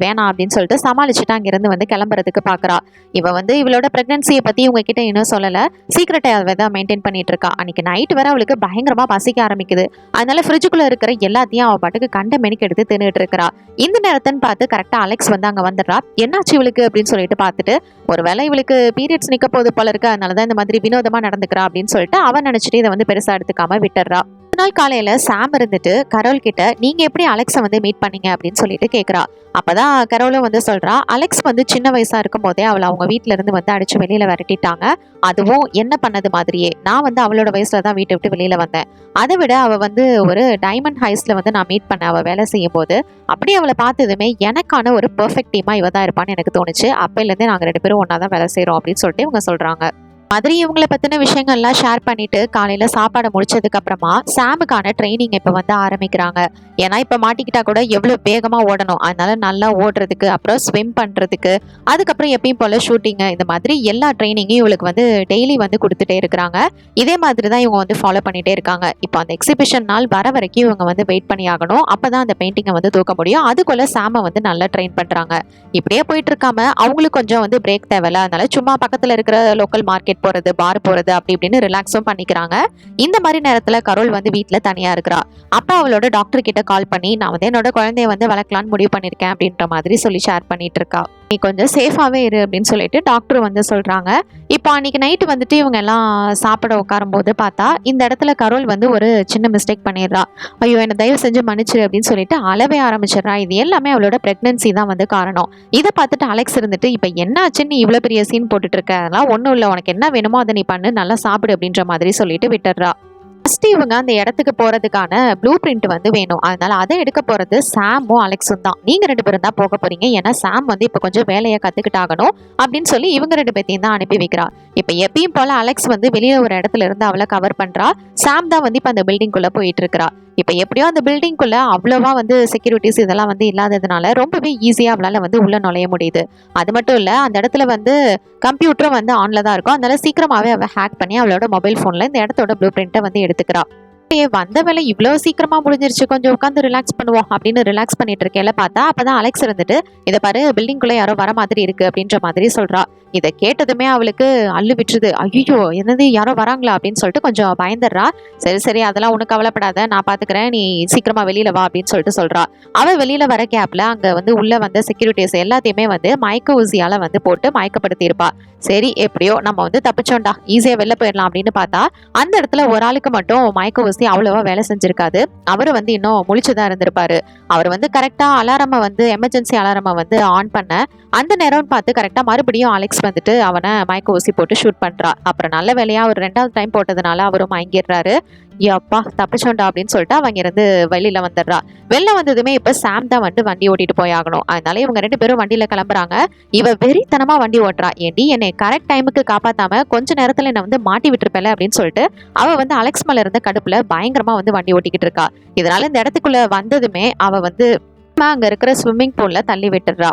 வேணாம் அப்படின்னு சொல்லிட்டு சமாளிச்சுட்டு அங்கிருந்து வந்து கிளம்புறதுக்கு பாக்குறா. இவ வந்து இவளோட பிரெக்னன்சியை பத்தி இவங்க கிட்ட இன்னும் சொல்லல. சீக்கிரட்டை தான் மெயின்டைன் பண்ணிட்டு இருக்கா. அன்னைக்கு நைட் வர அவளுக்கு பயங்கரமா பசிக்க ஆரம்பிக்குது. அதனால ஃப்ரிட்ஜுக்குள்ள இருக்கிற எல்லாத்தையும் அவ பாட்டுக்கு கண்ட மெனிக்கு எடுத்து தின்னுட்டு இருக்கிறா. இந்த நேரத்தன்னு பார்த்து கரெக்டா அலெக்ஸ் வந்து அங்க வந்துடுறா. என்னாச்சு இவளுக்கு அப்படின்னு சொல்லிட்டு பார்த்துட்டு ஒருவேளை இவளுக்கு பீரியட்ஸ் நிக்க போது போல இருக்கு, அதனாலதான் இந்த மாதிரி வினோதமா நடந்துக்கிறா அப்படின்னு சொல்லிட்டு அவன் நினைச்சிட்டு இதை வந்து பெருசா எடுத்துக்காம விட்டுறா. ஒரு நாள் காலையில சாம் இருந்துட்டு கரோல் கிட்ட நீங்க எப்படி அலெக்ஸை வந்து மீட் பண்ணீங்க அப்படின்னு சொல்லிட்டு கேக்குறா. அப்பதான் கரோலும் வந்து சொல்றா, அலெக்ஸ் வந்து சின்ன வயசா இருக்கும் போதே அவளை அவங்க வீட்டுல இருந்து வந்து அடிச்சு வெளியில விரட்டிட்டாங்க. அதுவும் என்ன பண்ணது மாதிரியே நான் வந்து அவளோட வயசுல தான் வீட்டை விட்டு வெளியில வந்தேன். அதை விட அவ வந்து ஒரு டைமண்ட் ஹைஸ்ல வந்து நான் மீட் பண்ண அவ வேலை செய்யும் போது அப்படியே அவளை பார்த்ததுமே எனக்கான ஒரு பெர்ஃபெக்ட் டீமா இவ தான் இருப்பான்னு எனக்கு தோணுச்சு. அப்பையில இருந்தே நாங்க 2 பேரும் ஒன்னா தான் வேலை செய்யறோம் அப்படின்னு சொல்லிட்டு இவங்க சொல்றாங்க. மாதிரி இவங்களை பத்தின விஷயங்கள்லாம் ஷேர் பண்ணிட்டு காலையில சாப்பாடை முடிச்சதுக்கு அப்புறமா சாமுக்கான ட்ரைனிங் இப்ப வந்து ஆரம்பிக்கிறாங்க. ஏன்னா இப்ப மாட்டிக்கிட்டா கூட எவ்வளவு வேகமா ஓடணும், அதனால நல்லா ஓடுறதுக்கு, அப்புறம் ஸ்விம் பண்றதுக்கு, அதுக்கப்புறம் எப்பயும் போல ஷூட்டிங், இந்த மாதிரி எல்லா ட்ரைனிங்கும் இவளுக்கு வந்து டெய்லி வந்து கொடுத்துட்டே இருக்கிறாங்க. இதே மாதிரி தான் இவங்க வந்து ஃபாலோ பண்ணிட்டே இருக்காங்க. இப்போ அந்த எக்ஸிபிஷன் நாள் வர வரைக்கும் இவங்க வந்து வெயிட் பண்ணி ஆகணும். அப்பதான் அந்த பெயிண்டிங்கை வந்து தூக்க முடியும். அதுக்குள்ள சாம வந்து நல்லா ட்ரெயின் பண்றாங்க. இப்படியே போயிட்டு இருக்காம அவங்களுக்கு கொஞ்சம் வந்து பிரேக் தேவையில்ல. அதனால சும்மா பக்கத்துல இருக்கிற லோக்கல் மார்க்கெட் போறது, பார் போறது அப்படி இப்படின்னு ரிலாக்ஸும் பண்ணிக்கிறாங்க. இந்த மாதிரி நேரத்துல கரோல் வந்து வீட்டுல தனியா இருக்கிறா. அப்ப அவளோட டாக்டர் கிட்ட கால் பண்ணி நான் வந்து என்னோட குழந்தைய வந்து வளர்க்கலான்னு முடிவு பண்ணிருக்கேன் அப்படின்ற மாதிரி சொல்லி ஷேர் பண்ணிட்டு இருக்கா. நீ கொஞ்சம் சேஃபாவே இரு அப்படின்னு சொல்லிட்டு டாக்டர் வந்து சொல்றாங்க. இப்போ அன்னைக்கு நைட்டு வந்துட்டு இவங்க எல்லாம் சாப்பிட உட்காரும் போது பார்த்தா இந்த இடத்துல கரோல் வந்து ஒரு சின்ன மிஸ்டேக் பண்ணிடுறா. ஐயோ என்ன தயவு செஞ்சு மன்னிச்சிரு அப்படின்னு சொல்லிட்டு அளவே ஆரம்பிச்சிடுறா. இது எல்லாமே அவளோட பிரெக்னன்சி தான் வந்து காரணம். இதை பார்த்துட்டு அலெக்ஸ் இருந்துட்டு இப்ப என்ன ஆச்சுன்னு இவ்வளவு பெரிய சீன் போட்டுட்டு இருக்க, அதெல்லாம் ஒன்றும் இல்லை, உனக்கு என்ன வேணுமோ அதை நீ பண்ணு, நல்லா சாப்பிடு அப்படின்ற மாதிரி சொல்லிட்டு விட்டுடுறா. ஃபர்ஸ்ட் இவங்க அந்த இடத்துக்கு போறதுக்கான ப்ளூ பிரிண்ட் வந்து வேணும். அதனால அதை எடுக்க போறது சாமும் அலெக்ஸும் தான். நீங்க 2 பேரும் தான் போக போறீங்க. ஏன்னா சாம் வந்து இப்ப கொஞ்சம் வேலையை கத்துக்கிட்டாகணும் அப்படின்னு சொல்லி இவங்க 2 பேத்தையும் தான் அனுப்பி வைக்கிறா. இப்ப எப்பயும் போல அலெக்ஸ் வந்து வெளியே ஒரு இடத்துல இருந்து அவளை கவர் பண்றா. சாம் தான் வந்து இப்ப அந்த பில்டிங்குள்ள போயிட்டு இருக்கிறா. இப்ப எப்படியோ அந்த பில்டிங்குள்ள அவ்வளவா வந்து செக்யூரிட்டிஸ் இதெல்லாம் வந்து இல்லாததுனால ரொம்பவே ஈஸியா அவளால வந்து உள்ள நுழைய முடியுது. அது மட்டும் இல்ல அந்த இடத்துல வந்து கம்ப்யூட்டரும் வந்து ஆன்ல தான் இருக்கும். அதனால சீக்கிரமாவே அவ ஹேக் பண்ணி அவளோட மொபைல் போன்ல இந்த இடத்தோட ப்ளூ பிரிண்ட்டை வந்து எடுத்துக்கிறா. வந்த வேலை இவ்வளவு சீக்கிரமா முடிஞ்சிருச்சு, கொஞ்சம் உட்காந்து ரிலாக்ஸ் பண்ணுவோம் அப்படின்னு ரிலாக்ஸ் பண்ணிட்டு இருக்கேல பார்த்தா அப்பதான் அலெக்ஸ் இருந்துட்டு இதை பாரு பில்டிங்குள்ள யாரோ வர மாதிரி இருக்கு அப்படின்ற மாதிரி சொல்றா. இதை கேட்டதுமே அவளுக்கு அள்ளு விட்டுருது. ஐயோ என்னது யாரோ வராங்களா அப்படின்னு சொல்லிட்டு கொஞ்சம் பயந்துடுறா. சரி சரி அதெல்லாம் உனக்கு கவலைப்படாத, நான் பாத்துக்கிறேன், நீ சீக்கிரமா வெளியில வா அப்படின்னு சொல்லிட்டு சொல்றா. அவ வெளியில வர கேப்ல அங்க வந்து உள்ள வந்த செக்யூரிட்டிஸ் எல்லாத்தையுமே வந்து மயக்க ஊசியால வந்து போட்டு மயக்கப்படுத்தி இருப்பா. சரி எப்படியோ நம்ம வந்து தப்பிச்சோண்டா, ஈஸியா வெளில போயிடலாம் அப்படின்னு பார்த்தா அந்த இடத்துல ஒரு ஆளுக்கு மட்டும் மயக்க ஊசி அவ்வளவா வேலை செஞ்சிருக்காது. அவரு வந்து இன்னும் முழிச்சுதான் இருந்திருப்பாரு. அவர் வந்து கரெக்டா அலாரம வந்து எமர்ஜென்சி அலாரம வந்து ஆன் பண்ண அந்த நேரம் பார்த்து கரெக்டா மறுபடியும் அலெக்ஸ் வந்துட்டு அவனை மயக்க ஊசி போட்டு ஷூட் பண்றா. அப்புறம் நல்ல வேலையா அவர் 2வது டைம் போட்டதுனால அவரும் மயங்கிடுறாரு. அப்பா தப்பிச்சோண்டா அப்படின்னு சொல்லிட்டு அவங்க இருந்து வெளியில வந்துடுறா. வெளில வந்ததுமே இப்ப சாம் தான் வந்து வண்டி ஓட்டிட்டு போய் ஆகணும். அதனால இவங்க 2 பேரும் வண்டியில கிளம்புறாங்க. இவ வெறித்தனமா வண்டி ஓட்டுறா. ஏண்டி என்னை கரெக்ட் டைமுக்கு காப்பாத்தாம கொஞ்ச நேரத்துல என்ன வந்து மாட்டி விட்டுருப்பல அப்படின்னு சொல்லிட்டு அவ வந்து அலெக்ஸ் மேல இருந்த கடுப்புல பயங்கரமா வந்து வண்டி ஓட்டிக்கிட்டு இருக்கா. இதனால இந்த இடத்துக்குள்ள வந்ததுமே அவ வந்து அங்க இருக்கிற ஸ்விம்மிங் பூல்ல தள்ளி விட்டுடுறா.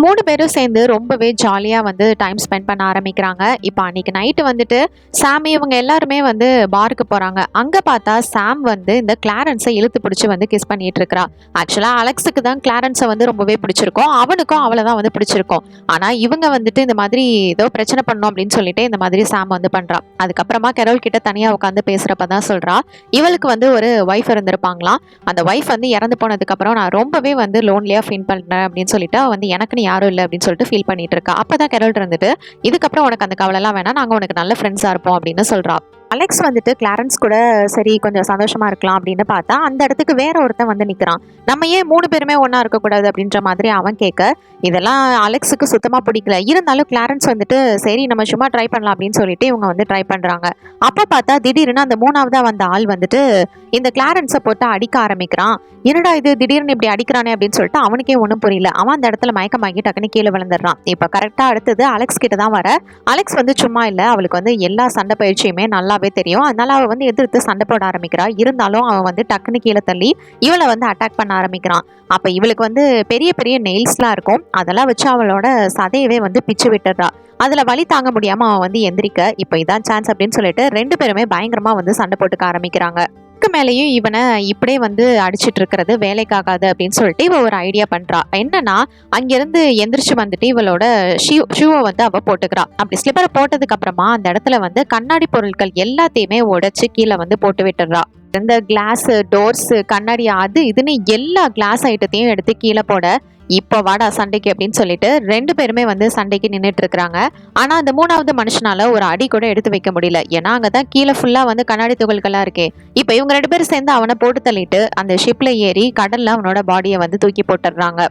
3 பேரும் சேர்ந்து ரொம்பவே ஜாலியா வந்து டைம் ஸ்பெண்ட் பண்ண ஆரம்பிக்கிறாங்க. இப்போ அன்னைக்கு நைட்டு வந்துட்டு சாம் இவங்க எல்லாருமே வந்து பாருக்கு போறாங்க. அங்க பார்த்தா சாம் வந்து இந்த கிளாரன்ஸை இழுத்து பிடிச்சி வந்து கிஸ் பண்ணிட்டு இருக்கா. ஆக்சுவலா அலெக்ஸுக்கு தான் கிளாரன்ஸை வந்து ரொம்பவே பிடிச்சிருக்கும், அவனுக்கும் அவளை தான் வந்து பிடிச்சிருக்கும். ஆனா இவங்க வந்துட்டு இந்த மாதிரி ஏதோ பிரச்சனை பண்ணணும் அப்படின்னு சொல்லிட்டு இந்த மாதிரி சாம் வந்து பண்றா. அதுக்கப்புறமா கரோல் கிட்ட தனியா உட்காந்து பேசுறப்பதான் சொல்றா, இவளுக்கு வந்து ஒரு ஒய்ஃப் இருந்திருப்பாங்களாம். அந்த ஒய்ஃப் வந்து இறந்து போனதுக்கு அப்புறம் நான் ரொம்பவே வந்து லோன்லியா ஃபீல் பண்றேன் அப்படின்னு சொல்லிட்டு வந்து எனக்கு யாரும் இல்லை அப்படின்னு சொல்லிட்டு ஃபீல் பண்ணிட்டு இருக்கா. அப்பதான் கெரோல் இருந்துட்டு இதுக்கப்புறம் உனக்கு அந்த கவலைலாம் வேணாம், நாங்க உனக்கு நல்ல ஃப்ரெண்ட்ஸா இருப்போம் அப்படின்னு சொல்றா. அலெக்ஸ் வந்துட்டு கிளாரன்ஸ் கூட சரி கொஞ்சம் சந்தோஷமா இருக்கலாம் அப்படின்னு பார்த்தா அந்த இடத்துக்கு வேற ஒருத்தன் வந்து நிக்கிறான். நம்ம ஏன் 3 பேருமே ஒன்னா இருக்கக்கூடாது அப்படின்ற மாதிரி அவன் கேட்க இதெல்லாம் அலெக்ஸுக்கு சுத்தமா பிடிக்கல. இருந்தாலும் கிளாரன்ஸ் வந்துட்டு சரி நம்ம சும்மா ட்ரை பண்ணலாம் அப்படின்னு சொல்லிட்டு இவங்க வந்து ட்ரை பண்றாங்க. அப்ப பார்த்தா திடீர்னு அந்த 3ஆவதா வந்த ஆள் வந்துட்டு இந்த கிளாரன்ஸை போட்டு அடிக்க ஆரம்பிக்கிறான். என்னடா இது திடீர்னு இப்படி அடிக்கிறானே அப்படின்னு சொல்லிட்டு அவனுக்கே ஒன்றும் புரியல. அவன் அந்த இடத்துல மயக்கமாகி டக்குன்னு கீழே விழுந்துடுறான். இப்ப கரெக்டா அடுத்தது அலெக்ஸ் கிட்ட தான் வர. அலெக்ஸ் வந்து சும்மா இல்லை, அவளுக்கு வந்து எல்லா சண்டை பயிற்சியுமே நல்லாவே தெரியும். அதனால அவ வந்து எதிர்த்து சண்டை போட ஆரம்பிக்கிறா. இருந்தாலும் அவன் வந்து டக்குன்னு கீழே தள்ளி இவளை வந்து அட்டாக் பண்ண ஆரம்பிக்கிறான். அப்ப இவளுக்கு வந்து பெரிய பெரிய நெயில்ஸ்லாம் இருக்கும். அதெல்லாம் வச்சு அவளோட சதையவே வந்து பிச்சு விட்டுறா. அதுல வலி தாங்க முடியாம அவன் வந்து எந்திரிக்க இப்ப இதான் சான்ஸ் அப்படின்னு சொல்லிட்டு 2 பேருமே பயங்கரமா வந்து சண்டை போட்டுக்க ஆரம்பிக்கிறாங்க. மேலேயும் இவனை இப்படியே வந்து அடிச்சிட்டு இருக்கிறது வேலைக்காகாது அப்படின்னு சொல்லிட்டு இவ ஒரு ஐடியா பண்றா. என்னன்னா அங்கிருந்து எந்திரிச்சு வந்துட்டு இவளோட ஷூவை வந்து அவ போட்டுக்கிறா. அப்படி ஸ்லிப்பரை போட்டதுக்கு அப்புறமா அந்த இடத்துல வந்து கண்ணாடி பொருட்கள் எல்லாத்தையுமே உடைச்சு கீழே வந்து போட்டு விட்டுறா. இந்த கிளாஸ் டோர்ஸ் கண்ணாடி அது இதுன்னு எல்லா கிளாஸ் ஐட்டத்தையும் எடுத்து கீழே போட இப்போ வாடா சண்டைக்கு அப்படின்னு சொல்லிட்டு 2 பேருமே வந்து சண்டைக்கு நின்றுட்டு இருக்கிறாங்க. ஆனா அந்த 3ஆவது மனுஷனால ஒரு அடி கூட எடுத்து வைக்க முடியல. ஏன்னா அங்கதான் கீழே ஃபுல்லா வந்து கண்ணாடி துகள்களா இருக்கே. இப்போ இவங்க 2 பேரும் சேர்ந்து அவனை போட்டு தள்ளிட்டு அந்த ஷிப்ல ஏறி கடல்ல அவனோட பாடியை வந்து தூக்கி போட்டுடுறாங்க.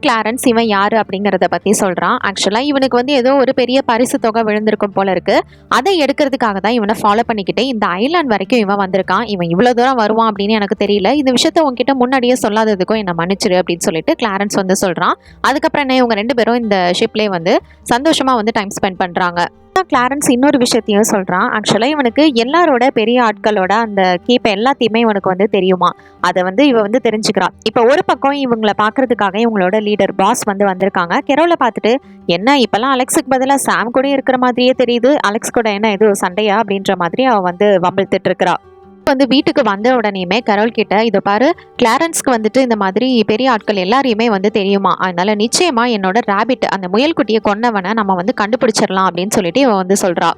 கிளாரன்ஸ் இவன் யாரு அப்படிங்கறத பத்தி சொல்றான். ஆக்சுவலா இவனுக்கு வந்து ஏதோ ஒரு பெரிய பரிசு தொகை விழுந்திருக்கும் போல இருக்கு. அதை எடுக்கிறதுக்காக தான் இவனை ஃபாலோ பண்ணிக்கிட்டே இந்த ஐலாண்ட் வரைக்கும் இவன் வந்திருக்கான். இவன் இவ்வளவு தூரம் வருவான் அப்படின்னு எனக்கு தெரியல. இந்த விஷயத்த உங்ககிட்ட முன்னாடியே சொல்லாததுக்கும் என்ன மன்னிச்சிரு அப்படின்னு சொல்லிட்டு கிளாரன்ஸ் வந்து சொல்றான். அதுக்கப்புறம் என்ன இவங்க 2 பேரும் இந்த ஷிப்லேயே வந்து சந்தோஷமா வந்து டைம் ஸ்பெண்ட் பண்றாங்க. கிளாரன்ஸ் இன்னொரு விஷயத்தையும் சொல்றான். ஆக்சுவலா இவனுக்கு எல்லாரோட பெரிய ஆட்களோட அந்த கேப்ப எல்லாத்தையுமே இவனுக்கு வந்து தெரியுமா. அதை வந்து இவ வந்து தெரிஞ்சுக்கிறா. இப்ப ஒரு பக்கம் இவங்களை பாக்குறதுக்காக இவங்களோட லீடர் பாஸ் வந்து வந்திருக்காங்க. கெரோல பார்த்துட்டு என்ன இப்பெல்லாம் அலெக்ஸுக்கு பதிலா சாம் கூட இருக்கிற மாதிரியே தெரியுது, அலெக்ஸ் கூட என்ன இது சண்டையா அப்படின்ற மாதிரி அவ வந்து வம்பிழுத்துட்டு இருக்கிறா. வந்து வீட்டுக்கு வந்த உடனேயுமே கரோல் கிட்ட இதை பாரு, கிளாரன்ஸ்க்கு வந்துட்டு இந்த மாதிரி பெரிய ஆட்கள் எல்லாரையுமே வந்து தெரியுமா, அதனால நிச்சயமா என்னோட ராபிட் அந்த முயல்குட்டியை கொன்னவனை நம்ம வந்து கண்டுபிடிச்சிடலாம் அப்படின்னு சொல்லிட்டு இவன் வந்து சொல்றா.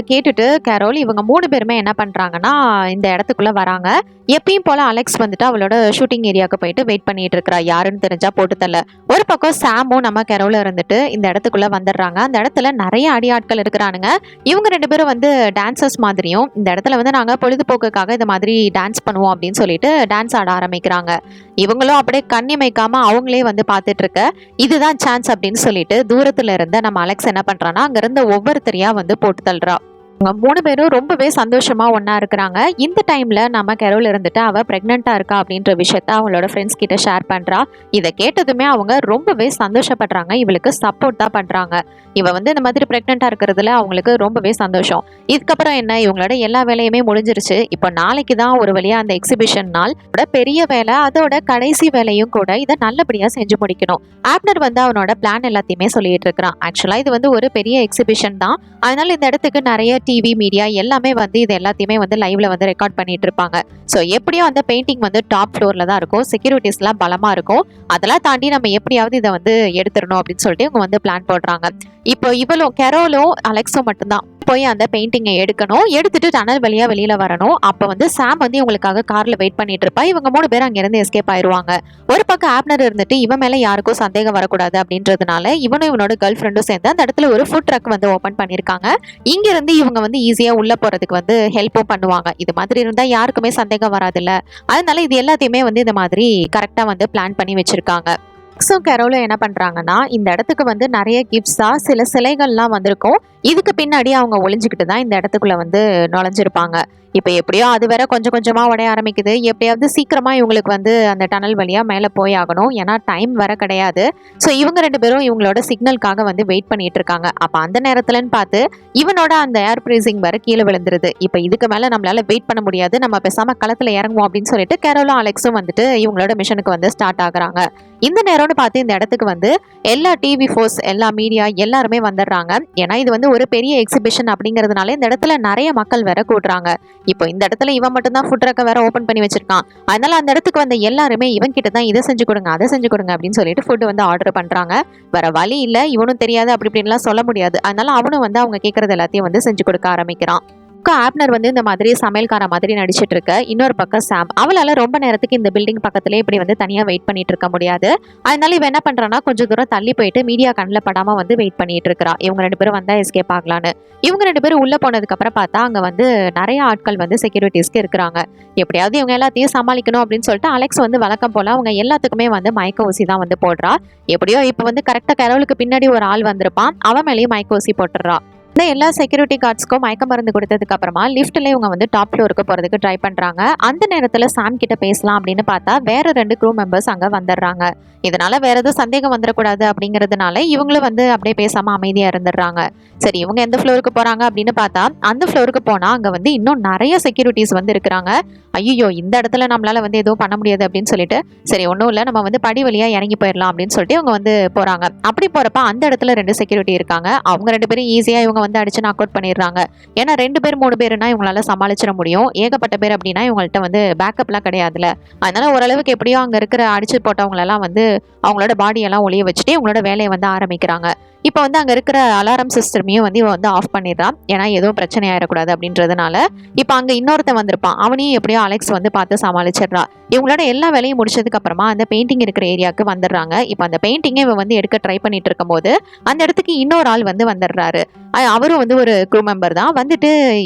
கேட்டுட்டு கரோல் இவங்க 3 பேருமே என்ன பண்றாங்கன்னா இந்த இடத்துக்குள்ள வராங்க. எப்பயும் போல அலெக்ஸ் வந்துட்டு அவளோட ஷூட்டிங் ஏரியாவுக்கு போயிட்டு வெயிட் பண்ணிட்டு இருக்கா. யாருன்னு தெரிஞ்சா போட்டு தள்ள. ஒரு பக்கம் சாமும் நம்ம கரோல இருந்துட்டு இந்த இடத்துக்குள்ள வந்துடுறாங்க. அந்த இடத்துல நிறைய அடியாட்கள் இருக்கிறானுங்க. இவங்க 2 பேரும் வந்து டான்சர்ஸ் மாதிரியும் இந்த இடத்துல வந்து நாங்க பொழுதுபோக்குக்காக இந்த மாதிரி டான்ஸ் பண்ணுவோம் அப்படின்னு சொல்லிட்டு டான்ஸ் ஆட ஆரம்பிக்கிறாங்க. இவங்களும் அப்படியே கண்ணிமைக்காம அவங்களே வந்து பார்த்துட்டு இருக்க இதுதான் சான்ஸ் அப்படின்னு சொல்லிட்டு தூரத்துல இருந்த நம்ம அலெக்ஸ் என்ன பண்றான்னா அங்க இருந்த ஒவ்வொருத்தரையா வந்து போட்டு தள்ளுறா. 3 பேரும் ரொம்பவே சந்தோஷமா ஒன்னா இருக்கிறாங்க. இந்த டைம்ல நம்ம கெரோல் இருந்துட்டு அவ பிரெக்னெண்டா இருக்கா அப்படின்ற விஷயத்த அவங்களோட ஃப்ரெண்ட்ஸ் கிட்ட ஷேர் பண்றா. இதை கேட்டதுமே அவங்க ரொம்பவே சந்தோஷப்படுறாங்க. இவளுக்கு சப்போர்ட் தான் பண்றாங்க. இவ வந்து இந்த மாதிரி பிரெக்னெண்டா இருக்கிறதுல அவங்களுக்கு ரொம்பவே சந்தோஷம். இதுக்கப்புறம் என்ன இவங்களோட எல்லா வேலையுமே முடிஞ்சிருச்சு. இப்போ நாளைக்கு தான் ஒரு வழியா அந்த எக்ஸிபிஷன் நாள் பெரிய வேலை, அதோட கடைசி வேலையும் கூட இதை நல்லபடியா செஞ்சு முடிக்கணும். ஆப்னர் வந்து அவனோட பிளான் எல்லாத்தையுமே சொல்லிட்டு இருக்கிறான். ஆக்சுவலா இது வந்து ஒரு பெரிய எக்ஸிபிஷன் தான். அதனால இந்த இடத்துக்கு நிறைய டிவி மீடியா எல்லாமே வந்து இது எல்லாத்தையுமே வந்து லைவ்ல வந்து ரெக்கார்ட் பண்ணிட்டு இருப்பாங்க. ஸோ எப்படியோ அந்த பெயிண்டிங் வந்து டாப் ஃப்ளோர்ல தான் இருக்கும். செக்யூரிட்டிஸ்லாம் பலமா இருக்கும். அதெல்லாம் தாண்டி நம்ம எப்படியாவது இதை வந்து எடுத்துடணும் அப்படின்னு சொல்லிட்டு இவங்க வந்து பிளான் போடுறாங்க. இப்போ இவளும் கெரோலும் அலெக்ஸும் மட்டும்தான் போய் அந்த பெயிண்டிங்கை எடுக்கணும். எடுத்துட்டு டனல் வழியா வெளியில வரணும். அப்ப வந்து சாம் வந்து இவங்களுக்காக கார்ல வெயிட் பண்ணிட்டு இருப்பா. இவங்க 3 பேரும் அங்க இருந்து எஸ்கேப் ஆயிருவாங்க. ஒரு பக்கம் ஆப்னர் இருந்துட்டு இவன் மேல யாருக்கும் சந்தேகம் வரக்கூடாது அப்படின்றதுனால இவனும் இவனோட கேர்ள் ஃப்ரெண்டும் சேர்ந்து அந்த இடத்துல ஒரு ஃபுட் ட்ரக் வந்து ஓபன் பண்ணிருக்காங்க. இங்க இருந்து இவங்க வந்து ஈஸியா உள்ள போறதுக்கு வந்து ஹெல்ப்பும் பண்ணுவாங்க. இது மாதிரி இருந்தா யாருக்குமே சந்தேகம் வராதுல்ல. அதனால இது எல்லாத்தையுமே வந்து இந்த மாதிரி கரெக்டா வந்து பிளான் பண்ணி வச்சிருக்காங்க. கரோலும் என்ன பண்றாங்கன்னா இந்த இடத்துக்கு வந்து நிறைய கிஃப்ட்ஸா சில சிலைகள்லாம் வந்திருக்கும். இதுக்கு பின்னாடி அவங்க ஒளிஞ்சுக்கிட்டு தான் இந்த இடத்துக்குள்ள வந்து நுழைஞ்சிருப்பாங்க. இப்போ எப்படியோ அது வேற கொஞ்சம் கொஞ்சமா உடைய ஆரம்பிக்குது. எப்படியாவது சீக்கிரமா இவங்களுக்கு வந்து அந்த டனல் வழியா மேலே போய் ஆகணும். ஏன்னா டைம் வர கிடையாது. ஸோ இவங்க 2 பேரும் இவங்களோட சிக்னலுக்காக வந்து வெயிட் பண்ணிட்டு இருக்காங்க. அப்போ அந்த நேரத்துலன்னு பார்த்து இவனோட அந்த ஏர் ப்ரீசிங் வேற கீழே விழுந்துருது. இப்போ இதுக்கு மேல நம்மளால வெயிட் பண்ண முடியாது, நம்ம பேசாம களத்துல இறங்குவோம் அப்படின்னு சொல்லிட்டு கரோலும் அலெக்ஸும் வந்துட்டு இவங்களோட மிஷனுக்கு வந்து ஸ்டார்ட் ஆகுறாங்க. இந்த நேரம்னு பார்த்து இந்த இடத்துக்கு வந்து எல்லா டிவி ஃபோர்ஸ் எல்லா மீடியா எல்லாருமே வந்துடுறாங்க. ஏன்னா இது வந்து ஒரு பெரிய எக்ஸிபிஷன் அப்படிங்கிறதுனால இந்த இடத்துல நிறைய மக்கள் வேற கூடுறாங்க. இப்போ இந்த இடத்துல இவன் மட்டும்தான் ஃபுட் ட்ரக்கை வேற ஓப்பன் பண்ணி வச்சிருக்கான். அதனால அந்த இடத்துக்கு வந்த எல்லாருமே இவன் கிட்ட தான் இதை செஞ்சு கொடுங்க அதை செஞ்சு கொடுங்க அப்படின்னு சொல்லிட்டு ஃபுட் வந்து ஆர்டர் பண்றாங்க. வேற வழி இல்லை, இவனும் தெரியாது அப்படி இப்படின்லாம் சொல்ல முடியாது. அதனால அவனும் வந்து அவங்க கேட்கறது எல்லாத்தையும் வந்து செஞ்சு கொடுக்க ஆரம்பிக்கிறான். பக்கம் ஆப்னர் வந்து இந்த மாதிரி சமையல்கார மாதிரி நடிச்சிட்டு இருக்க, இன்னொரு பக்கம் சாம் அவளால ரொம்ப நேரத்துக்கு இந்த பில்டிங் பக்கத்துல இப்படி வந்து தனியா வெயிட் பண்ணிட்டு இருக்க முடியாது. அதனால இவ என்ன பண்றான்னா கொஞ்சம் தூரம் தள்ளி போயிட்டு மீடியா கண்ணில் படாம வந்து வெயிட் பண்ணிட்டு இருக்கா. இவங்க 2 பேரும் வந்தா எஸ்கேப் ஆகலான்னு. இவங்க 2 பேரும் உள்ள போனதுக்கு அப்புறம் பார்த்தா அங்க வந்து நிறைய ஆட்கள் வந்து செக்யூரிட்டிஸ்க்கு இருக்கிறாங்க. எப்படியாவது இவங்க எல்லாத்தையும் சமாளிக்கணும் அப்படின்னு சொல்லிட்டு அலெக்ஸ் வந்து வழக்கம் போல அவங்க எல்லாத்துக்குமே வந்து மயக்க ஊசி தான் வந்து போடுறா. எப்படியோ இப்ப வந்து கரெக்டா கரோலுக்கு பின்னாடி ஒரு ஆள் வந்திருப்பான், அவன் மேலேயும் மயக்க ஊசி போட்டுறா. இந்த எல்லா செக்யூரிட்டி கார்ட்ஸ்க்கும் மயக்க மருந்து கொடுத்ததுக்கு அப்புறமா லிஃப்ட்ல இவங்க வந்து டாப் ஃப்ளோருக்கு போறதுக்கு ட்ரை பண்றாங்க. அந்த நேரத்துல சாம் கிட்ட பேசலாம் அப்படின்னு பார்த்தா வேற 2 க்ரூ மெம்பர்ஸ் அங்க வந்துடுறாங்க. இதனால வேற எதுவும் சந்தேகம் வந்துடக்கூடாது அப்படிங்கிறதுனால இவங்களும் வந்து அப்படியே பேசாம அமைதியா இருந்துடுறாங்க. சரி, இவங்க எந்த ஃப்ளோருக்கு போறாங்க அப்படின்னு பார்த்தா அந்த ஃப்ளோருக்கு போனா அங்க வந்து இன்னும் நிறைய செக்யூரிட்டிஸ் வந்து இருக்கிறாங்க. ஐயோ, இந்த இடத்துல நம்மளால வந்து எதுவும் பண்ண முடியாது அப்படின்னு சொல்லிட்டு சரி ஒன்றும் இல்லை, நம்ம வந்து படி வழியா இறங்கி போயிடலாம் அப்படின்னு சொல்லிட்டு இவங்க வந்து போறாங்க. அப்படி போறப்ப அந்த இடத்துல 2 செக்யூரிட்டி இருக்காங்க. அவங்க 2 பேரும் ஈஸியா இவங்க வந்து அடிச்சு நாக் அவுட் பண்ணிடுறாங்க. ஏன்னா 2 பேர் 3 பேருனா இவங்களால சமாளிச்சிட முடியும். ஏகப்பட்ட பேர் அப்படின்னா இவங்கள்ட்ட வந்து பேக்கப்லாம் கிடையாதுல. அதனால ஓரளவுக்கு எப்படியோ அங்க இருக்கிற அடிச்சு போட்டவங்களெல்லாம் வந்து அவங்களோட பாடியெல்லாம் ஒளிய வச்சுட்டு இவங்களோட வேலையை வந்து ஆரம்பிக்கிறாங்க. இப்போ வந்து அங்கே இருக்கிற அலாரம் சிஸ்டமையும் வந்து இவன் வந்து ஆஃப் பண்ணிடுறான். ஏன்னா எதுவும் பிரச்சனை ஆயிடக்கூடாது அப்படின்றதுனால. இப்போ அங்கே இன்னொருத்தன் வந்திருப்பான், அவனையும் எப்படியோ அலெக்ஸ் வந்து பார்த்து சமாளிச்சிடுறா. இவங்களோட எல்லா வேலையும் முடிச்சதுக்கு அப்புறமா அந்த பெயிண்டிங் இருக்கிற ஏரியாவுக்கு வந்துடுறாங்க. இப்போ அந்த பெயிண்டிங்கை இவன் வந்து எடுக்க ட்ரை பண்ணிட்டு இருக்கும் போது அந்த இடத்துக்கு இன்னொரு ஆள் வந்து வந்துடுறாரு. அவரும் வந்து ஒரு க்ரூ மெம்பர் தான். வந்துட்டு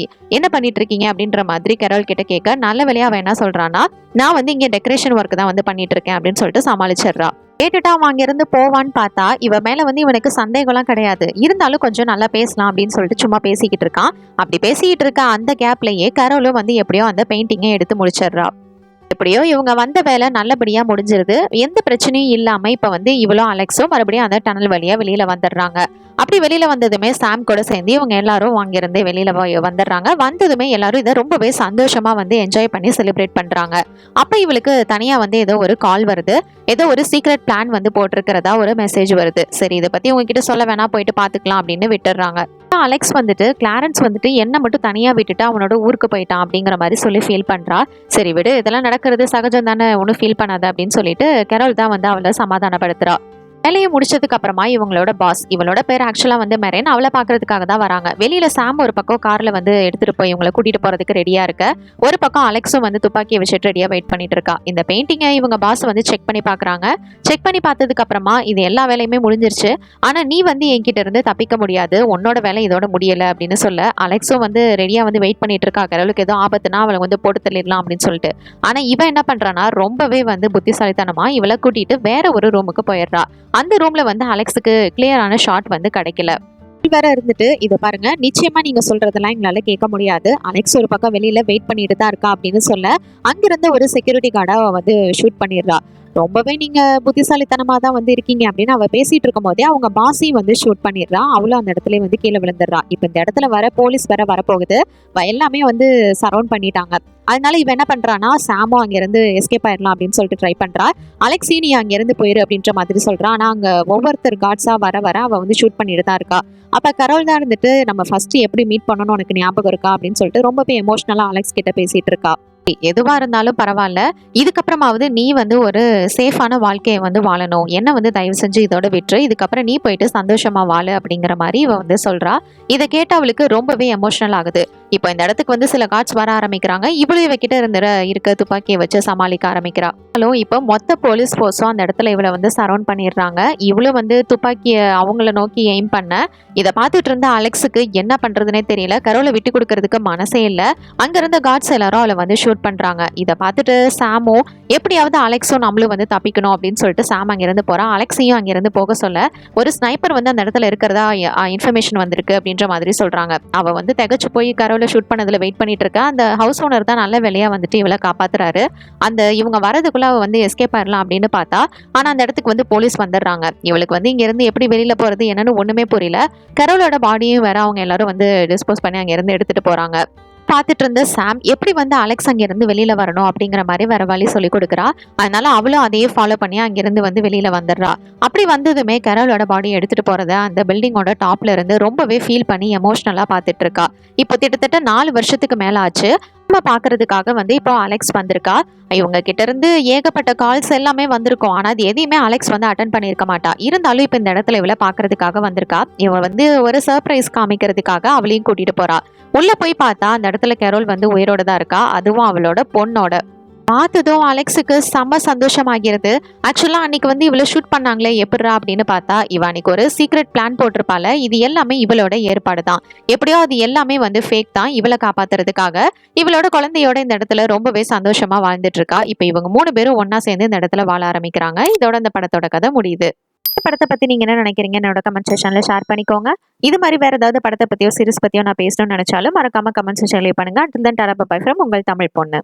என்ன பண்ணிட்டு இருக்கீங்க அப்படின்ற மாதிரி கரோல் கிட்ட கேட்க, நல்ல வேலையா அவன் என்ன சொல்றான்னா, நான் வந்து இங்கே டெக்கரேஷன் ஒர்க் தான் வந்து பண்ணிட்டு இருக்கேன் அப்படின்னு சொல்லிட்டு சமாளிச்சிடுறா. கேட்டுட்டு அவன் அங்கிருந்து போவான்னு பார்த்தா இவ மேல வந்து இவனுக்கு சந்தேகம்லாம் கிடையாது. இருந்தாலும் கொஞ்சம் நல்லா பேசலாம் அப்படின்னு சொல்லிட்டு சும்மா பேசிக்கிட்டு இருக்கான். அப்படி பேசிக்கிட்டு இருக்க அந்த கேப்லயே கரோலும் வந்து எப்படியோ அந்த பெயிண்டிங்கை எடுத்து முடிச்சிடுறா. எப்படியோ இவங்க வந்த வேலை நல்லபடியா முடிஞ்சிருது. எந்த பிரச்சனையும் இல்லாம இப்ப வந்து இவ்வளோ அலெக்ஸும் மறுபடியும் அந்த டனல் வழியா வெளியில வந்துடுறாங்க. அப்படி வெளியில வந்ததுமே சாம் கூட சேர்ந்து இவங்க எல்லாரும் அங்கிருந்து வெளியில வந்துடுறாங்க. வந்ததுமே எல்லாரும் இதை ரொம்பவே சந்தோஷமா வந்து என்ஜாய் பண்ணி செலிப்ரேட் பண்றாங்க. அப்ப இவளுக்கு தனியா வந்து ஏதோ ஒரு கால் வருது. ஏதோ ஒரு சீக்ரெட் பிளான் வந்து போட்டிருக்கிறதா ஒரு மெசேஜ் வருது. சரி, இதை பத்தி உங்ககிட்ட சொல்ல வேணா, போயிட்டு பாத்துக்கலாம் அப்படின்னு விட்டுறாங்க. அலெக்ஸ் வந்துட்டு கிளாரன்ஸ் வந்துட்டு என்ன மட்டும் தனியா விட்டுட்டு அவனோட ஊருக்கு போயிட்டான் அப்படிங்கிற மாதிரி சொல்லி ஃபீல் பண்றா. சரி விடு, இதெல்லாம் நடக்கிறது சகஜம் தானே, ஒன்றும் ஃபீல் பண்ணாத அப்படின்னு சொல்லிட்டு கரோல் தான் வந்து அவளை சமாதானப்படுத்துறா. வேலையை முடிச்சதுக்கு அப்புறமா இவங்களோட பாஸ், இவளோட பேர் ஆக்சுவலா வந்து மெரேன், அவளை பாக்குறதுக்காக தான் வராங்க. வெளியில சாம் ஒரு பக்கம் கார்ல வந்து எடுத்துட்டு போய் இவங்களை கூட்டிட்டு போறதுக்கு ரெடியா இருக்க, ஒரு பக்கம் அலெக்ஸும் வந்து துப்பாக்கியை வச்சுட்டு ரெடியா வெயிட் பண்ணிட்டு இருக்கா. இந்த பெயிண்டிங்கை இவங்க பாஸ் வந்து செக் பண்ணி பாக்குறாங்க. செக் பண்ணி பார்த்ததுக்கு அப்புறமா இது எல்லா வேலையுமே முடிஞ்சிருச்சு, ஆனா நீ வந்து என்கிட்ட இருந்து தப்பிக்க முடியாது, உன்னோட வேலை இதோட முடியல அப்படின்னு சொல்ல அலெக்ஸும் வந்து ரெடியா வந்து வெயிட் பண்ணிட்டு இருக்கா. கடவுளுக்கு ஏதோ ஆபத்துனா அவளை வந்து போட்டு தள்ளிடலாம் அப்படின்னு சொல்லிட்டு. ஆனா இவன் என்ன பண்றானா ரொம்பவே வந்து புத்திசாலித்தனமா இவளை கூட்டிட்டு வேற ஒரு ரூமுக்கு போயிடுறா. அந்த ரூம்ல வந்து அலெக்ஸுக்கு கிளியரான ஷாட் வந்து கிடைக்கல. வேற இருந்துட்டு இதை பாருங்க, நிச்சயமா நீங்க சொல்றதெல்லாம் எங்களால கேட்க முடியாது, அலெக்ஸ் ஒரு பக்கம் வெளியில வெயிட் பண்ணிட்டு தான் இருக்கா அப்படின்னு சொல்ல அங்கிருந்த ஒரு செக்யூரிட்டி கார்டை வந்து ஷூட் பண்ணிடுறா. ரொம்பவே நீங்க புத்திசாலித்தனமா தான் வந்து இருக்கீங்க அப்படின்னு அவ பேசிட்டு இருக்கும் போதே அவங்க பாஸையும் வந்து ஷூட் பண்ணிடுறா. அவளும் அந்த இடத்துல வந்து கீழே விழுந்துடுறா. இப்ப இந்த இடத்துல வர போலீஸ் வேற வரப்போகுது, எல்லாமே வந்து சரௌண்ட் பண்ணிட்டாங்க. அதனால இவ என்ன பண்றானா, சாமோ அங்கிருந்து எஸ்கேப் ஆயிடலாம் அப்படின்னு சொல்லிட்டு ட்ரை பண்றா. அலெக்ஸி நீ அங்கிருந்து போயிரு அப்படின்ற மாதிரி சொல்றா. ஆனா அங்க ஒவ்வொருத்தர் கார்ட்ஸா வர வர அவ வந்து ஷூட் பண்ணிட்டு தான் இருக்கா. அப்ப கரோல் தான் இருந்துட்டு நம்ம ஃபர்ஸ்ட் எப்படி மீட் பண்ணணும் உனக்கு ஞாபகம் இருக்கா அப்படின்னு சொல்லிட்டு ரொம்பவே எமோஷனலா அலெக்ஸ் கிட்ட பேசிட்டு இருக்கா. எதுவா இருந்தாலும் பரவாயில்ல, இதுக்கப்புறமாவது நீ வந்து ஒரு சேஃபான வாழ்க்கையை வந்து வாழணும், என்ன வந்து தயவு செஞ்சு இதோட விட்டுரு, இதுக்கப்புறம் நீ போயிட்டு சந்தோஷமா வாழு அப்படிங்கிற மாதிரி இவ வந்து சொல்றா. இதை கேட்ட அவளுக்கு ரொம்பவே எமோஷனல் ஆகுது. இப்போ இந்த இடத்துக்கு வந்து சில காட்ஸ் வர ஆரம்பிக்கிறாங்க. இவளும் இவகிட்ட இருக்க துப்பாக்கியை வச்சு சமாளிக்க ஆரம்பிக்கிறா. இப்போ மொத்த போலீஸ் போர்ஸும் அந்த இடத்துல இவளை வந்து சரௌண்ட் பண்ணிடுறாங்க. இவளும் வந்து துப்பாக்கியை அவங்கள நோக்கி எய்ம் பண்ண, இதை பார்த்துட்டு இருந்த அலெக்ஸுக்கு என்ன பண்றதுனே தெரியல. கரோலை விட்டு கொடுக்கறதுக்கு மனசே இல்லை. அங்க இருந்த கார்ட்ஸ் எல்லாரும் அவளை வந்து ஷூட் பண்றாங்க. இதை பார்த்துட்டு சாமும் எப்படியாவது அலெக்ஸும் நம்மளும் வந்து தப்பிக்கணும் அப்படின்னு சொல்லிட்டு சாம் அங்கிருந்து போறான். அலெக்ஸையும் அங்கிருந்து போக சொல்ல ஒரு ஸ்னைப்பர் வந்து அந்த இடத்துல இருக்கிறதா இன்ஃபர்மேஷன் வந்திருக்கு அப்படின்ற மாதிரி சொல்றாங்க. அவ வந்து திகச்சு போய் கரோலை ஷூட் பண்ணதுல வெயிட் பண்ணிட்டு இருக்கா. அந்த ஹவுஸ் ஓனர் தான் நல்ல வேலையா வந்துட்டு இவளை காப்பாத்துறாரு. அந்த இவங்க வரதுக்குள்ள அவ வந்து எஸ்கேப் ஆயிடலாம் அப்படின்னு பார்த்தா, ஆனா அந்த இடத்துக்கு வந்து போலீஸ் வந்துடுறாங்க. இவளுக்கு வந்து இங்க இருந்து எப்படி வெளியில போறது என்னன்னு ஒண்ணுமே புரியல. கரோலோட பாடியும் வேற அவங்க எல்லாரும் வந்து டிஸ்போஸ் பண்ணி அங்க இருந்து எடுத்துட்டு போறாங்க. பார்த்துட்டு இருந்த சாம் எப்படி வந்து அலெக்ஸ் அங்கிருந்து வெளியில வரணும் அப்படிங்கிற மாதிரி வேற வழி சொல்லி கொடுக்குறா. அதனால அவளும் அதையே ஃபாலோ பண்ணி அங்கிருந்து வந்து வெளியில வந்துடுறா. அப்படி வந்ததுமே கரோலோட பாடி எடுத்துட்டு போறத அந்த பில்டிங்கோட டாப்ல இருந்து ரொம்பவே ஃபீல் பண்ணி எமோஷனலா பார்த்துட்டு இருக்கா. இப்போ கிட்டத்தட்ட 4 வருஷத்துக்கு மேல ஆச்சு. நம்ம பாக்குறதுக்காக வந்து இப்போ அலெக்ஸ் வந்திருக்கா. இவங்க கிட்ட இருந்து ஏகப்பட்ட கால்ஸ் எல்லாமே வந்திருக்கும். ஆனா அது எதையுமே அலெக்ஸ் வந்து அட்டன் பண்ணியிருக்க மாட்டா. இருந்தாலும் இப்போ இந்த இடத்துல இவளை பாக்குறதுக்காக வந்திருக்கா. இவ வந்து ஒரு சர்ப்ரைஸ் காமிக்கிறதுக்காக அவளையும் கூட்டிட்டு போறா. உள்ள போய் பார்த்தா அந்த இடத்துல கரோல் வந்து உயிரோட தான் இருக்கா, அதுவும் அவளோட பொண்ணோட. பார்த்ததும் அலெக்ஸுக்கு செம்ம சந்தோஷமாகிறது. ஆக்சுவலா அன்னைக்கு வந்து இவளை ஷூட் பண்ணாங்களே எப்படிரா அப்படின்னு பார்த்தா, இவ அன்னைக்கு ஒரு சீக்ரெட் பிளான் போட்டிருப்பால. இது எல்லாமே இவளோட ஏற்பாடு தான். எப்படியோ அது எல்லாமே வந்து ஃபேக் தான். இவளை காப்பாத்துறதுக்காக இவளோட குழந்தையோட இந்த இடத்துல ரொம்பவே சந்தோஷமா வாழ்ந்துட்டு இருக்கா. இப்ப இவங்க 3 பேரும் ஒன்னா சேர்ந்து இந்த இடத்துல வாழ ஆரம்பிக்கிறாங்க. இதோட இந்த படத்தோட கதை முடியுது. இந்த படத்தை பத்தி நீங்க என்ன நினைக்கிறீங்க? என்னோட கமெண்ட் செக்ஷன்ல ஷேர் பண்ணிக்கோங்க. இது மாதிரி வேற ஏதாவது படத்தை பத்தியோ சீரிஸ் பத்தியோ நான் பேசணும்னு நினைச்சாலும் மறக்காம கமெண்ட் செக்ஷன்ல பண்ணுங்க. until then, tata bye from உங்கள் தமிழ் பொண்ணு.